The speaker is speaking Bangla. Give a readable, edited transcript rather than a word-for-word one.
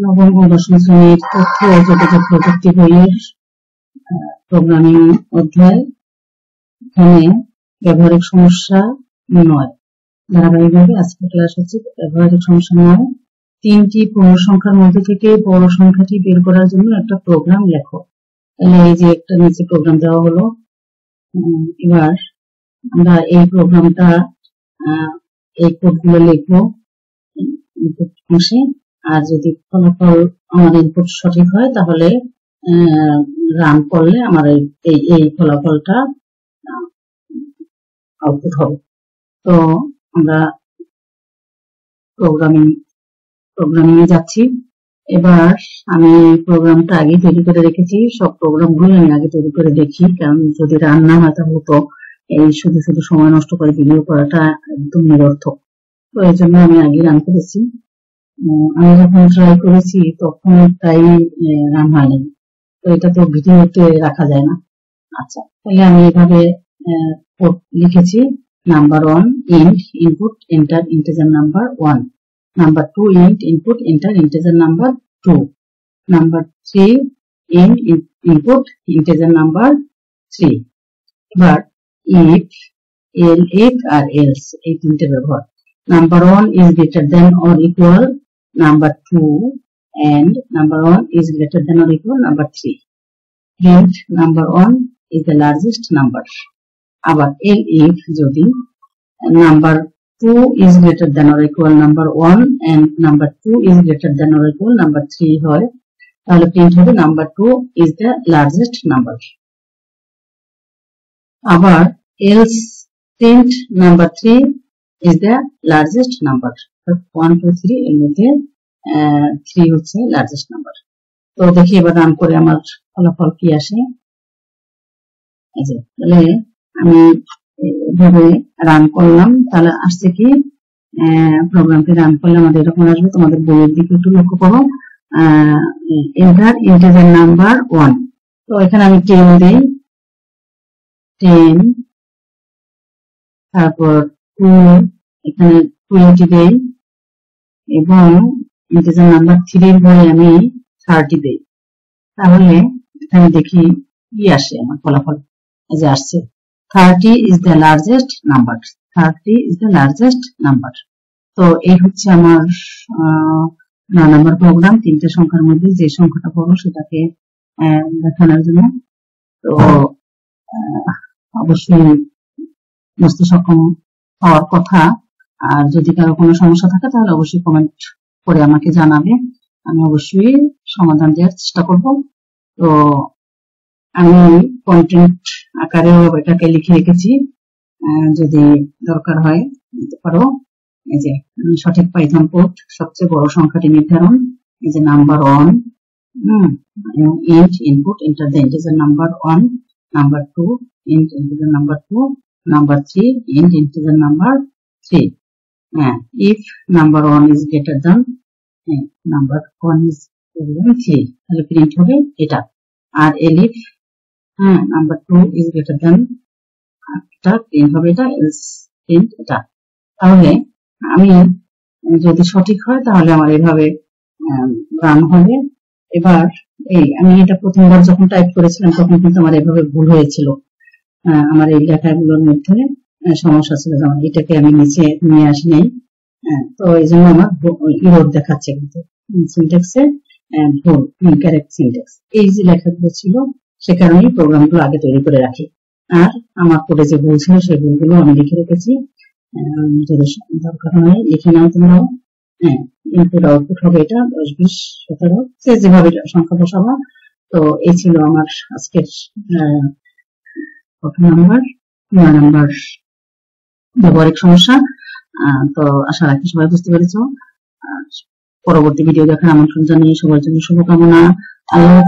নবম ও দশম শ্রেণীর তথ্য ও যোগাযোগ প্রযুক্তি বইয়ের প্রোগ্রামিং অধ্যায়। এখানে ব্যবহারিক সমস্যা 9 ধারাবাহিকভাবে আজকে ক্লাস হচ্ছে ব্যবহারিক সমস্যা 9। তিনটি পূর্ণ সংখ্যার মধ্যে থেকে বড় সংখ্যাটি বের করার জন্য একটা প্রোগ্রাম লেখো। তাহলে এই যে একটা নিচে প্রোগ্রাম দেওয়া হলো। এবার আমরা এই প্রোগ্রামটা এই কোডগুলো লিখবো অংশে। আর যদি ফলাফল আমার ইনপুট সঠিক হয় তাহলে রান করলে আমার এই ফলাফলটা আউটপুট হবে। তো আমরা প্রোগ্রামিং এ যাচ্ছি। এবার আমি প্রোগ্রামটা আগে তৈরি করে রেখেছি, সব প্রোগ্রামগুলো আমি আগে তৈরি করে দেখি, কারণ যদি রান না হয় তাহলে তো এই শুধু শুধু সময় নষ্ট করে ভিডিও করাটা একদম নিরর্থক। তো এই জন্য আমি আগে রান করেছি। আমি যখন ট্রাই করেছি তখন তাই রান হয়নি, তো এটা তো ভিডিওতে রাখা যায় না। আচ্ছা, তাহলে আমি এভাবে কোড লিখেছি। Number 1 int input enter integer number 1, number 2 int input enter integer number 2, number 3 int input integer number 3। এবার ইফ, এলইফ আর এলস এই তিনটে ব্যবহার। Number 1 is greater than or equal number 2 and number 1 is greater than or equal number 3. Print number 1 is the largest number. আবার elif যদি number 2 is greater than or equal number 1 and number 2 is greater than or equal number 3 হয়, তাহলে প্রিন্ট হবে number 2 is the largest number. আবার else print number 3 is the largest number. 1 2 3 এর মধ্যে 3 হচ্ছে লার্জেস্ট নাম্বার। তো দেখি এবার রান করে আমার ফলাফল কি আসে। এই যে তাহলে আমি এভাবে রান করলাম, তাহলে আসছে কি প্রোগ্রামটি রান করলে আমাদের এরকম আসবে। তোমাদের বইয়ের দিকে একটু লক্ষ্য করো। এন্টার ইন্টিজার নাম্বার 1, তো এখানে আমি 10 দেই, 10, তারপর 2, এখানে 20 দেই এবং ইন্টিজার নাম্বার 3 এর বই আমি 30 দেই। তাহলে এখানে দেখি কি আসে আমার ফলাফল। এই যে আসছে 30 is the largest number, 30 is the largest number। তো এই হচ্ছে আমার নাম্বার প্রোগ্রাম, তিনটে সংখ্যার মধ্যে যে সংখ্যাটা বড় সেটাকে দেখানোর জন্য। তো অবশ্যই বুঝতে সক্ষম হওয়ার কথা। আর যদি কারো কোনো সমস্যা থাকে তাহলে অবশ্যই কমেন্ট করে আমাকে জানাবে, আমি অবশ্যই সমাধান দেওয়ার চেষ্টা করব। তো আমি কন্টেন্ট আকারেও এটাকে লিখে রেখেছি, যদি দরকার হয় দিতে পারো। এই যে সঠিক পাইথন কোড, সবচেয়ে বড় সংখ্যাটি নির্ধারণ, এই যে number 1 int input enter the integer number 1, number 2 int integer number 2, number 3 int integer number 3। if number 1 is greater than number 1 is greater than 3, তাহলে প্রিন্ট হবে এটা। আর elif number 2 is greater than, এটা প্রিন্ট হবে এটা, else print এটা। তাহলে আমি যদি সঠিক হয় তাহলে আমার এভাবে রান হবে। এবার আমি এটা প্রথমবার যখন টাইপ করেছিলাম তখন কিন্তু আমার এভাবে ভুল হয়েছিল, আমার এই লেখাগুলোর মধ্যে সমস্যা ছিল, যেমন এটাকে আমি নিচে নিয়ে আসি নাই। তো এই জন্য আমার ইরর দেখাচ্ছে, কিন্তু সিনট্যাক্সে ভুল, ইনকারেক্ট সিনট্যাক্স। এই যে লেখাগুলো ছিল সে কারণেই প্রোগ্রামগুলো আগে তৈরি করে রাখি। আর আমার কোডে যে ভুল ছিল সেই ভুলগুলো আমি লিখে রেখেছি, যদি দরকার হয় লিখে নাও তোমরাও। ইনপুট আউটপুট হবে এটা 10 20 17, সে যেভাবে সংখ্যা বসাবো। তো এই ছিল আমার আজকের প্রথম নাম্বার 9 নাম্বার ব্যবহারিক সমস্যা। তো আশা রাখি সবাই বুঝতে পেরেছো। পরবর্তী ভিডিও দেখার আমন্ত্রণ জানিয়ে সবার জন্য শুভকামনা। আল্লাহ।